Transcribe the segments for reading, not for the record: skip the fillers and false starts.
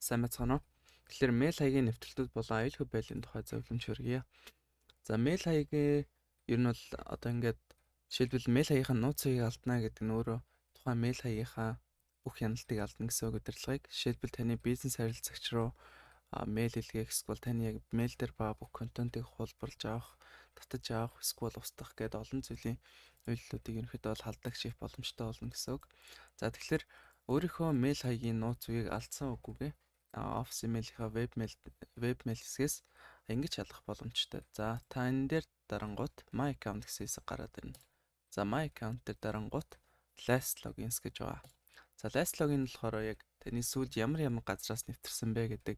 сайн байцгаана уу? Тэгэхээр мэйл хаягийн нэвтрэлтүүд болон аюулгүй байдлын тухай зөвлөмж хүргье. За мэйл хаягийн ер нь бол одоо ингээд жишээлбэл мэйл хаягийнхаа нууцыг алдна гэдэг нь өөрөө тухайн мэйл хаягийнхаа бүх хяналтыг алдна гэсэн үг удирдлагыг жишээлбэл таны бизнес харилцагч руу мэйл илгээх эсвэл таны яг мэйл дээр ба бүх контентыг хулбарлаж авах, татаж авах эсвэл устгах гэдэг олон зүйлийн үйлдэлүүдийг ерөнхийдөө бол халдах шийх боломжтой болно гэсэн үг. За тэгэхээр өөрийнхөө мэйл хаягийн нууц үеийг алдсан үгүйгээ офис имэйлийнхаа веб мэйл хэсгээс ингэж шалгах боломжтой. За та энэ дээр дарангуут my account гэсэн хэсэг гараад ирнэ. За my account дээр дарангуут last logins гэж байгаа. За last login болохоор яг таны сүүлд ямар газраас нэвтэрсэн бэ гэдэг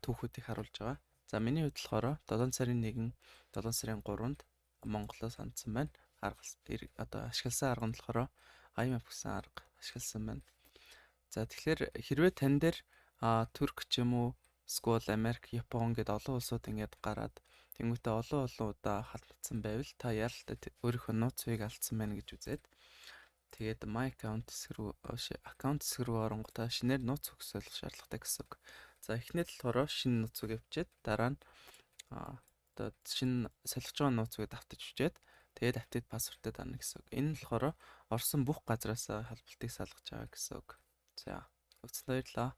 түүхүүдийг харуулж байгаа. За миний хувьд болохоор 7 сарын 1, 7 сарын 3-нд Монголоос хандсан байна. Одоо ашигласан арга нь болохоор IMF гэсэн арга ашигласан байна. За тэгэхээр хэрвээ тань дээр Турк ч юм уу эсвэл Америк, Япон гэдэг олон улсууд ингээд гараад тэнгуүтээ олон удаа халдсан байвал та яаралтай өөрийнхөө нууцыг алдсан байна гэж үзээд тэгээд my account хэсэг рүү оронгуудаа шинээр нууц өгсөөлөх шаардлагатай гэсэн үг. За эхнээд болохоор шинэ нууц үг авчиад дараа нь одоо шинэ солих байгаа нууц үгээ давтаж өчээд тэгээд апдейт пассвортыг дарна гэсэн үг. Энэ нь болохоор орсон бүх газраас халбалтыг салгаж байгаа гэсэн үг. За, өгцөн баярлалаа.